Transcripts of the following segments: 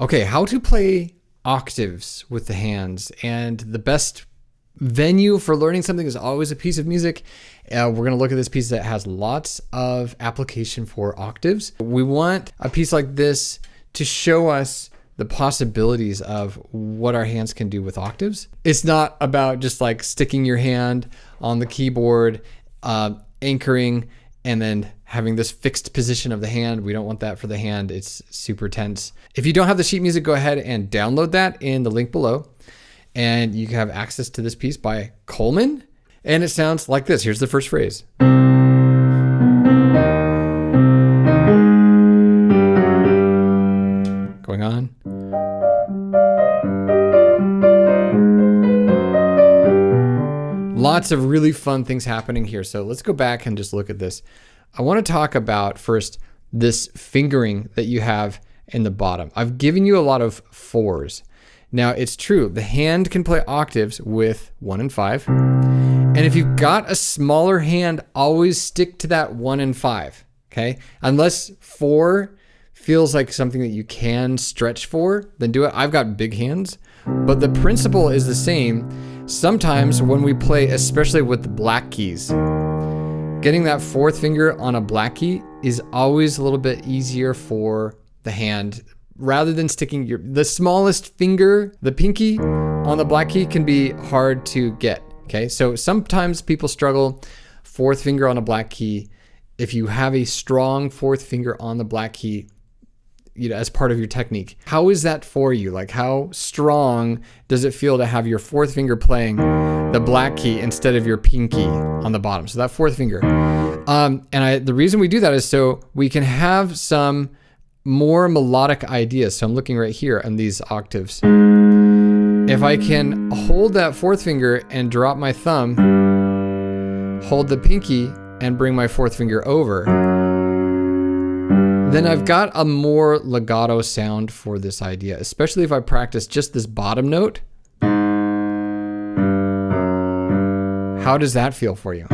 Okay, how to play octaves with the hands. And the best venue for learning something is always a piece of music. We're going to look at this piece that has lots of application for octaves. We want a piece like this to show us the possibilities of what our hands can do with octaves. It's not about just like sticking your hand on the keyboard, anchoring, and then having this fixed position of the hand. We don't want that for the hand. It's super tense. If you don't have the sheet music, go ahead and download that in the link below. And you can have access to this piece by Collman. And it sounds like this. Here's the first phrase. Going on. Lots of really fun things happening here. So let's go back and just look at this. I want to talk about first this fingering that you have in the bottom. I've given you a lot of fours. Now it's true, the hand can play octaves with 1 and 5. And if you've got a smaller hand, always stick to that 1 and 5, okay? Unless 4 feels like something that you can stretch for, then do it. I've got big hands, but the principle is the same. Sometimes when we play, especially with the black keys, getting that 4th finger on a black key is always a little bit easier for the hand. Rather than sticking the smallest finger, the pinky, on the black key can be hard to get, okay? So sometimes people struggle, 4th finger on a black key. If you have a strong 4th finger on the black key, as part of your technique, how is that for you? Like, how strong does it feel to have your 4th finger playing the black key instead of your pinky on the bottom? So that 4th finger. The reason we do that is so we can have some more melodic ideas. So I'm looking right here on these octaves. If I can hold that 4th finger and drop my thumb, hold the pinky and bring my 4th finger over, then I've got a more legato sound for this idea, especially if I practice just this bottom note. How does that feel for you?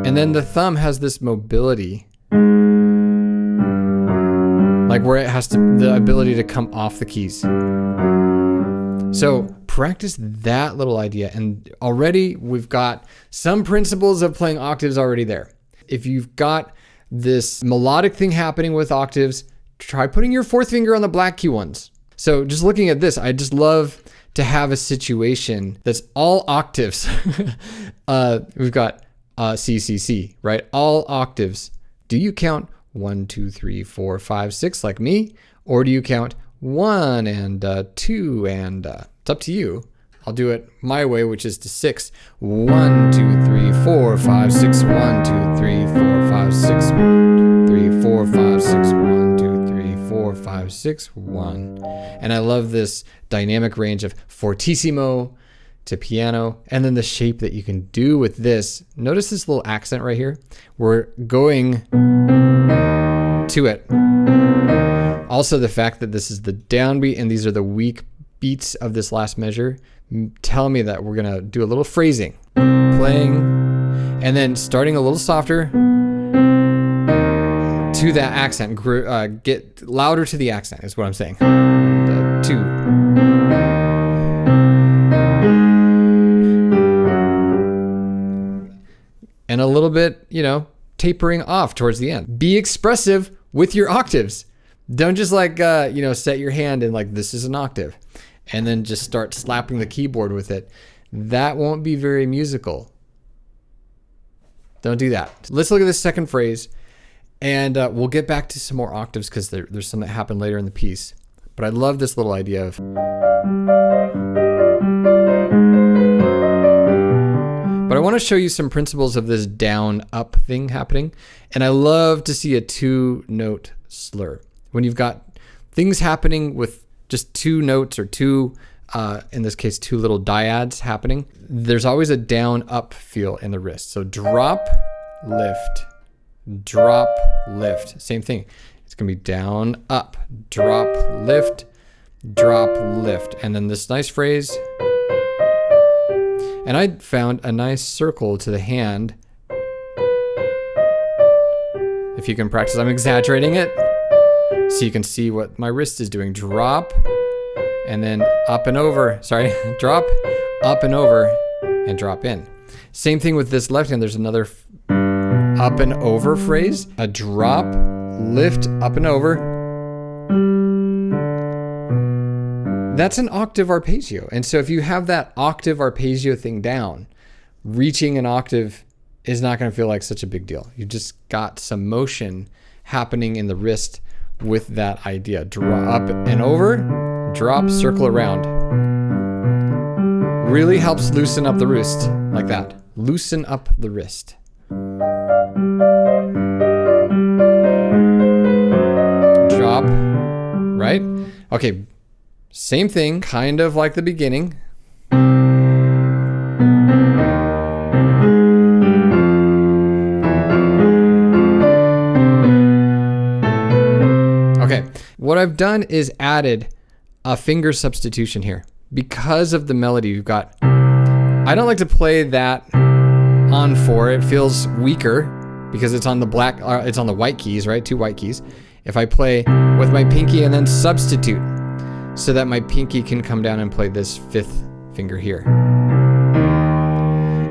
And then the thumb has this mobility, like where it has the ability to come off the keys. So practice that little idea, and already we've got some principles of playing octaves already there. If you've got this melodic thing happening with octaves, try putting your 4th finger on the black key ones. So just looking at this, I just love to have a situation that's all octaves. We've got C, C, C, right? All octaves. Do you count 1, 2, 3, 4, 5, 6 like me? Or do you count 1 and 2 and it's up to you. I'll do it my way, which is to 6. 1, 2, 3, 4, 5, 6. 1, 2, 3, 4, 5, 6. 3, 4, 5, 6. 1, 2, 3, 4, 5, 6. 1. And I love this dynamic range of fortissimo to piano, and then the shape that you can do with this. Notice this little accent right here. We're going to it. Also, the fact that this is the downbeat and these are the weak beats of this last measure tell me that we're gonna do a little phrasing, playing, and then starting a little softer to that accent. Get louder to the accent is what I'm saying. 2. And a little bit, tapering off towards the end. Be expressive with your octaves. Don't just set your hand in like, this is an octave, and then just start slapping the keyboard with it. That won't be very musical. Don't do that. Let's look at this second phrase, and we'll get back to some more octaves because there's some that happen later in the piece. But I love this little idea of... But I want to show you some principles of this down-up thing happening. And I love to see a 2-note slur. When you've got things happening with just 2 notes or 2, in this case, 2 little dyads happening, there's always a down-up feel in the wrist. So drop, lift, drop, lift. Same thing. It's going to be down, up, drop, lift, and then this nice phrase. And I found a nice circle to the hand. If you can practice, I'm exaggerating it. So you can see what my wrist is doing. Drop, and then up and over. Sorry, drop, up and over, and drop in. Same thing with this left hand. There's another up and over phrase. A drop, lift, up and over. That's an octave arpeggio. And so if you have that octave arpeggio thing down, reaching an octave is not going to feel like such a big deal. You just got some motion happening in the wrist with that idea. Drop up and over, drop, circle around. Really helps loosen up the wrist like that. Loosen up the wrist. Drop, right? Okay, same thing, kind of like the beginning. Okay, what I've done is added a finger substitution here. Because of the melody you've got, I don't like to play that on 4. It feels weaker because it's on the it's on the white keys, right? 2 white keys. If I play with my pinky and then substitute so that my pinky can come down and play this 5th finger here.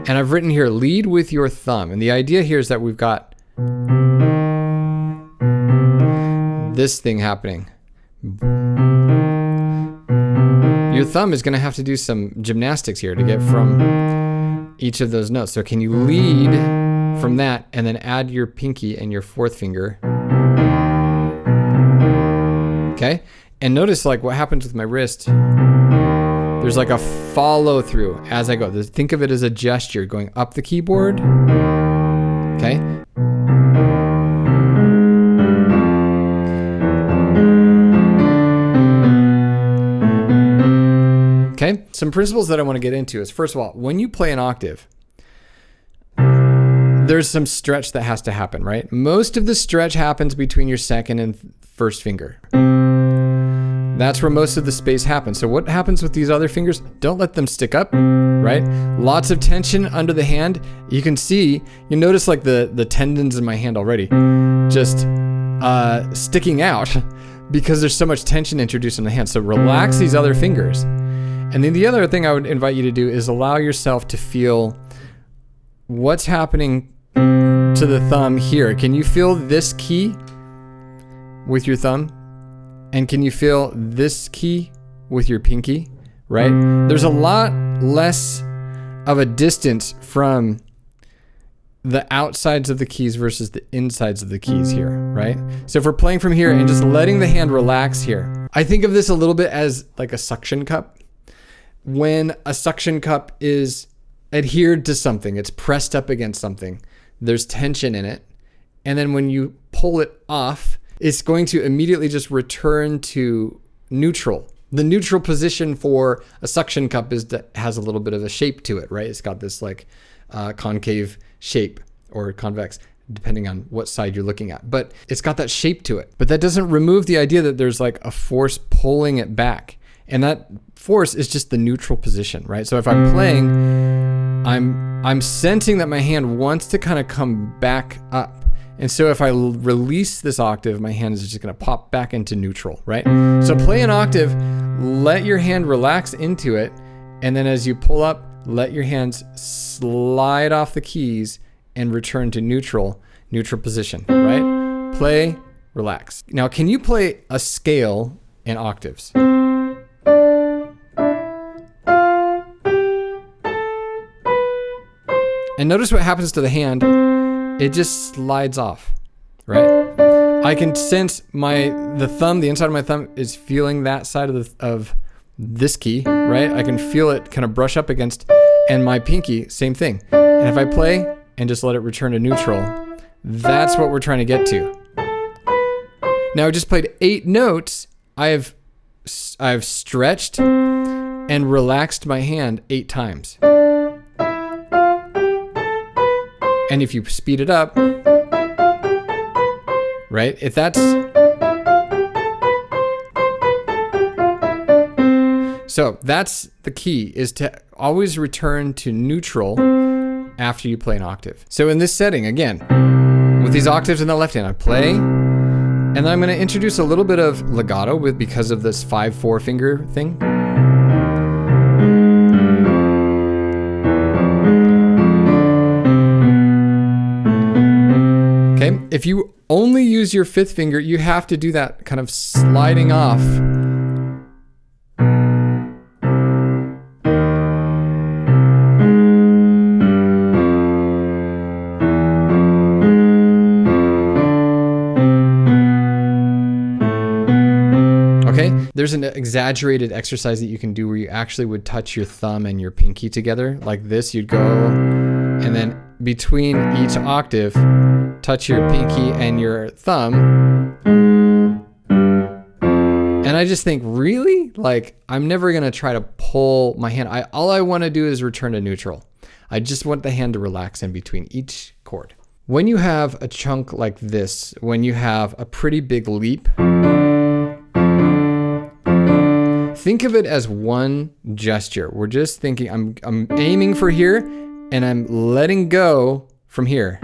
And I've written here, lead with your thumb. And the idea here is that we've got this thing happening. Your thumb is going to have to do some gymnastics here to get from each of those notes. So can you lead from that and then add your pinky and your 4th finger? Okay? And notice like what happens with my wrist. There's like a follow through as I go. Think of it as a gesture going up the keyboard. Okay? Okay, some principles that I want to get into is, first of all, when you play an octave, there's some stretch that has to happen, right? Most of the stretch happens between your 2nd and 1st finger. That's where most of the space happens. So what happens with these other fingers? Don't let them stick up, right? Lots of tension under the hand. You can see, you notice like the tendons in my hand already just sticking out because there's so much tension introduced in the hand. So relax these other fingers. And then the other thing I would invite you to do is allow yourself to feel what's happening to the thumb here. Can you feel this key with your thumb? And can you feel this key with your pinky, right? There's a lot less of a distance from the outsides of the keys versus the insides of the keys here, right? So if we're playing from here and just letting the hand relax here, I think of this a little bit as like a suction cup. When a suction cup is adhered to something, it's pressed up against something, there's tension in it. And then when you pull it off, it's going to immediately just return to neutral. The neutral position for a suction cup is that has a little bit of a shape to it, right? It's got this like concave shape or convex, depending on what side you're looking at. But it's got that shape to it. But that doesn't remove the idea that there's like a force pulling it back. And that force is just the neutral position, right? So if I'm playing, I'm sensing that my hand wants to kind of come back up. And so if I release this octave, my hand is just going to pop back into neutral, right? So play an octave, let your hand relax into it, and then as you pull up, let your hands slide off the keys and return to neutral position, right? Play, relax. Now, can you play a scale in octaves? And notice what happens to the hand. It just slides off, right? I can sense the thumb, the inside of my thumb is feeling that side of this key, right? I can feel it kind of brush up against, and my pinky, same thing. And if I play and just let it return to neutral, that's what we're trying to get to. Now I just played 8 notes. I've stretched and relaxed my hand 8 times. And if you speed it up, right? If that's... So that's the key, is to always return to neutral after you play an octave. So in this setting, again, with these octaves in the left hand, I play, And then I'm going to introduce a little bit of legato because of this 5/4 finger thing. Okay, if you only use your 5th finger, you have to do that kind of sliding off. There's an exaggerated exercise that you can do where you actually would touch your thumb and your pinky together like this. You'd go, and then between each octave, touch your pinky and your thumb. And I just think, really? Like, I'm never going to try to pull my hand. All I want to do is return to neutral. I just want the hand to relax in between each chord. When you have a chunk like this, when you have a pretty big leap, think of it as one gesture. We're just thinking, I'm aiming for here, and I'm letting go from here.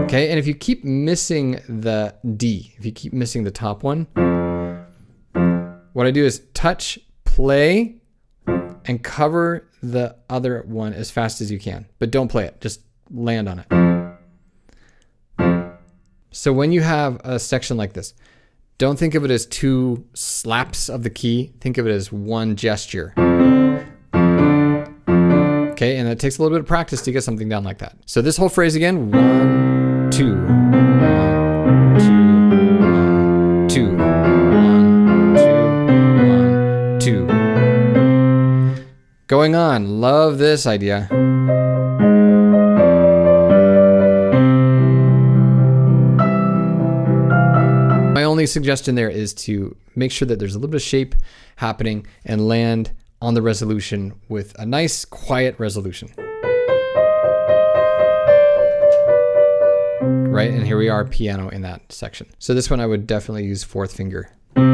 Okay, and if you keep missing the D, if you keep missing the top one, what I do is touch, play, and cover the other one as fast as you can. But don't play it, just land on it. So when you have a section like this, don't think of it as 2 slaps of the key. Think of it as one gesture. Okay, and it takes a little bit of practice to get something down like that. So this whole phrase again, 1, 2, 1, 2, 1, 2, 1, 2, 1, 2. Going on, love this idea. My only suggestion there is to make sure that there's a little bit of shape happening and land on the resolution with a nice, quiet resolution. Right, and here we are, piano in that section. So this one I would definitely use 4th finger. And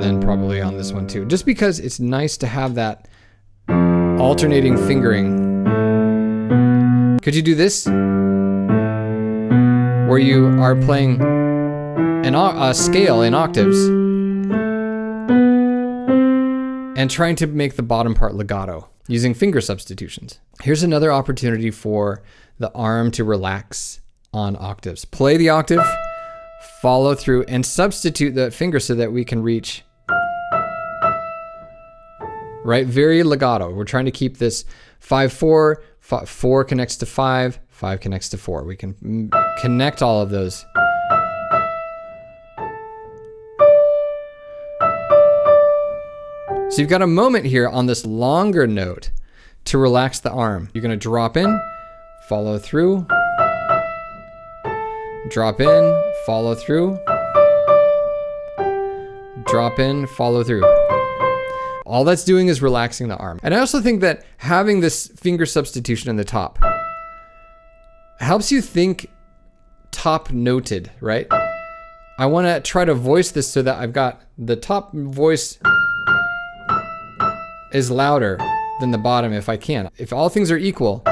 then probably on this one too, just because it's nice to have that alternating fingering. Could you do this? Where you are playing a scale in octaves and trying to make the bottom part legato using finger substitutions. Here's another opportunity for the arm to relax on octaves. Play the octave, follow through, and substitute the finger so that we can reach, right? Very legato. We're trying to keep this 5/4, 4 connects to 5, 5 connects to 4. We can connect all of those. So you've got a moment here on this longer note to relax the arm. You're going to drop in, follow through, drop in, follow through, drop in, follow through. All that's doing is relaxing the arm. And I also think that having this finger substitution in the top helps you think top noted, right? I want to try to voice this so that I've got the top voice is louder than the bottom if I can. If all things are equal,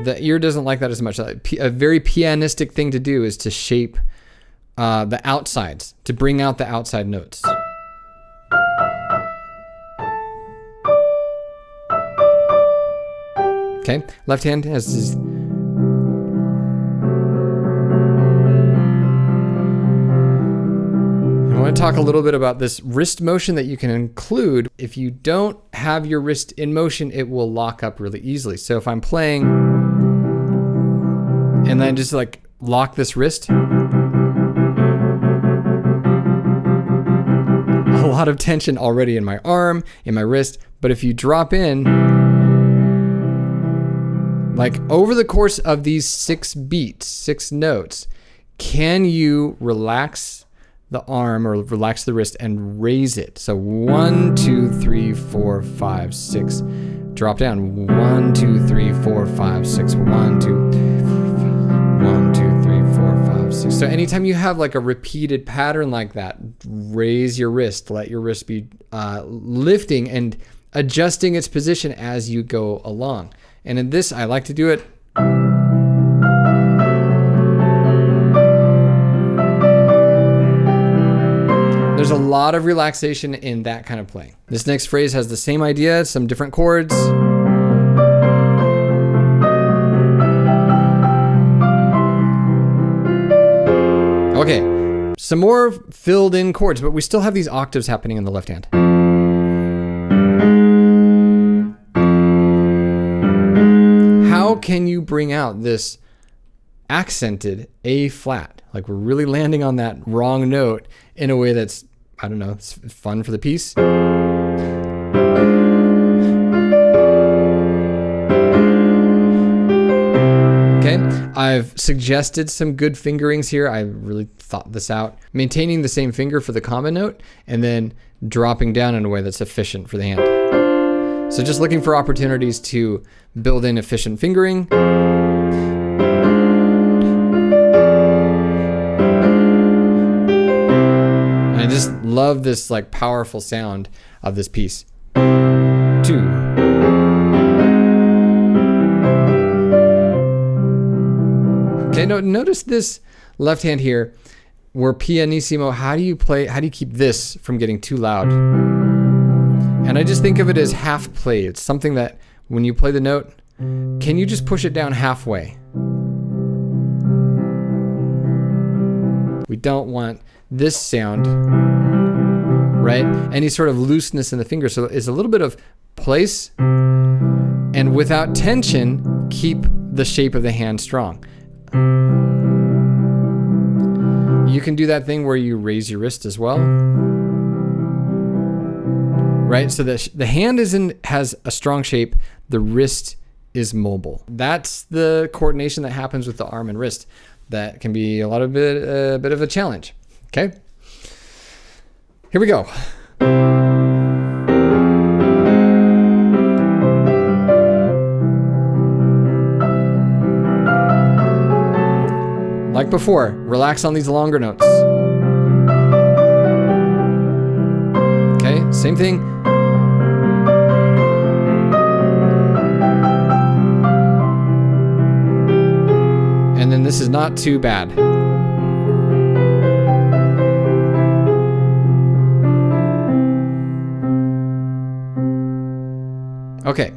the ear doesn't like that as much. A very pianistic thing to do is to shape the outsides, to bring out the outside notes. Okay, left hand has this. I want to talk a little bit about this wrist motion that you can include. If you don't have your wrist in motion, it will lock up really easily. So if I'm playing and then just like lock this wrist, a lot of tension already in my arm, in my wrist. But if you drop in, like over the course of these 6 beats, 6 notes, can you relax the arm or relax the wrist and raise it? So 1, 2, 3, 4, 5, 6. Drop down. 1, 2, 3, 4, 5, 6. 1, 2, 1, 2, 3, 4, 5, 6. So anytime you have like a repeated pattern like that, raise your wrist. Let your wrist be lifting and adjusting its position as you go along. And in this, I like to do it. There's a lot of relaxation in that kind of playing. This next phrase has the same idea, some different chords. Okay, some more filled in chords, but we still have these octaves happening in the left hand. How can you bring out this accented A flat? Like we're really landing on that wrong note in a way that's, I don't know, it's fun for the piece. Okay, I've suggested some good fingerings here. I really thought this out. Maintaining the same finger for the common note and then dropping down in a way that's efficient for the hand. So just looking for opportunities to build in efficient fingering. I just love this like powerful sound of this piece. 2. Okay, notice this left hand here, where pianissimo, how do you keep this from getting too loud? And I just think of it as half play. It's something that when you play the note, can you just push it down halfway? We don't want this sound, right? Any sort of looseness in the finger. So it's a little bit of place, and without tension, keep the shape of the hand strong. You can do that thing where you raise your wrist as well, right? So the hand has a strong shape, the wrist is mobile. That's the coordination that happens with the arm and wrist. That can be a bit of a challenge. Okay, here we go. Like before, relax on these longer notes. Okay, same thing. And then this is not too bad. Okay,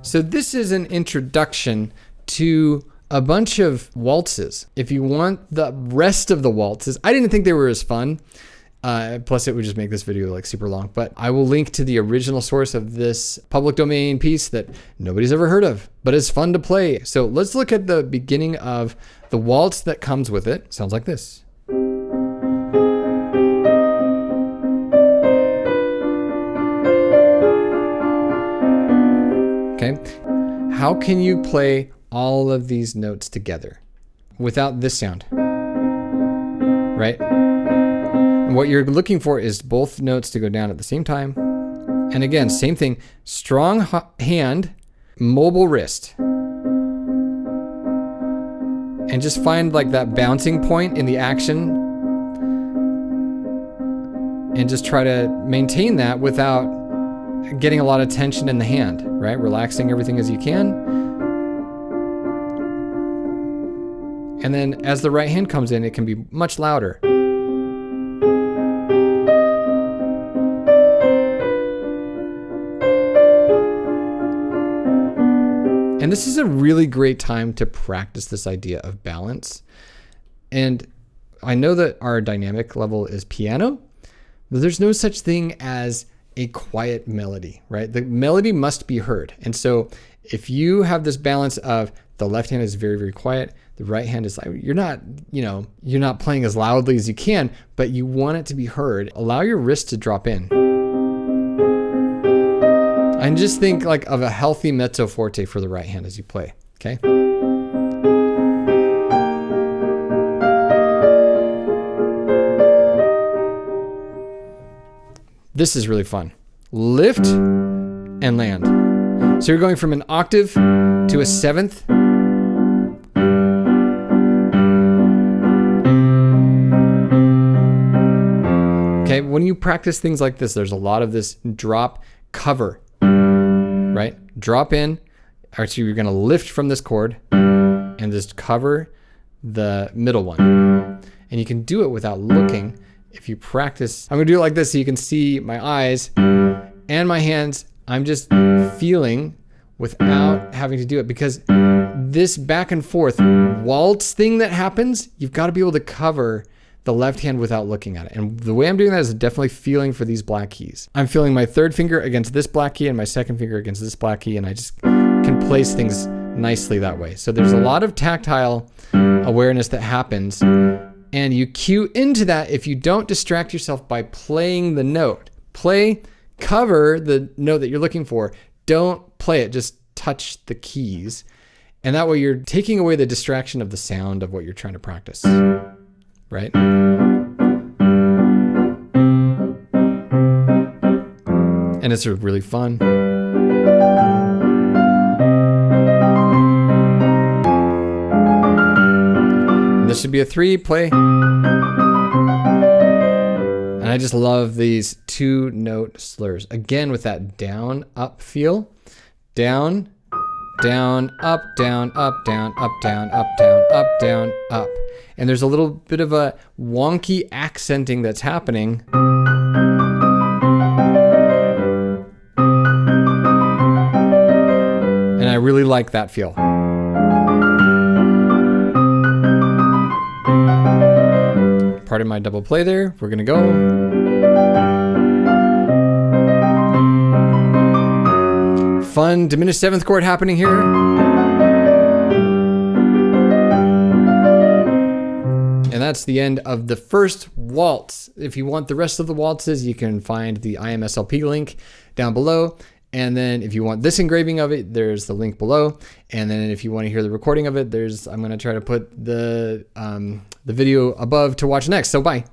so this is an introduction to a bunch of waltzes. If you want the rest of the waltzes, I didn't think they were as fun. Plus it would just make this video like super long, but I will link to the original source of this public domain piece that nobody's ever heard of, but it's fun to play. So let's look at the beginning of the waltz that comes with it. Sounds like this. Okay, how can you play all of these notes together without this sound, right? And what you're looking for is both notes to go down at the same time. And again, same thing, strong hand, mobile wrist. And just find like that bouncing point in the action and just try to maintain that without getting a lot of tension in the hand, right? Relaxing everything as you can. And then as the right hand comes in, it can be much louder. And this is a really great time to practice this idea of balance. And I know that our dynamic level is piano, but there's no such thing as a quiet melody, right? The melody must be heard. And so if you have this balance of the left hand is very, very quiet, the right hand is like, you're not playing as loudly as you can, but you want it to be heard. Allow your wrist to drop in. And just think like of a healthy mezzo forte for the right hand as you play, okay? This is really fun. Lift and land. So you're going from an octave to a seventh. Okay, when you practice things like this, there's a lot of this drop cover. right? Drop in, actually you're gonna lift from this chord and just cover the middle one. And you can do it without looking if you practice. I'm gonna do it like this so you can see my eyes and my hands. I'm just feeling without having to do it, because this back and forth waltz thing that happens, you've got to be able to cover the left hand without looking at it. And the way I'm doing that is definitely feeling for these black keys. I'm feeling my third finger against this black key and my second finger against this black key, and I just can place things nicely that way. So there's a lot of tactile awareness that happens, and you cue into that if you don't distract yourself by playing the note. Cover the note that you're looking for. Don't play it, just touch the keys. And that way you're taking away the distraction of the sound of what you're trying to practice, right? And it's really fun. And this should be a 3, play. And I just love these 2-note slurs. Again, with that down, up feel. Down, down, up, down, up, down, up, down, up, down, up, down, up. And there's a little bit of a wonky accenting that's happening. And I really like that feel. Pardon my double play there. We're gonna go. Fun diminished 7th chord happening here. And that's the end of the first waltz. If you want the rest of the waltzes, you can find the IMSLP link down below. And then if you want this engraving of it, there's the link below. And then if you want to hear the recording of it, I'm gonna try to put the video above to watch next. So bye.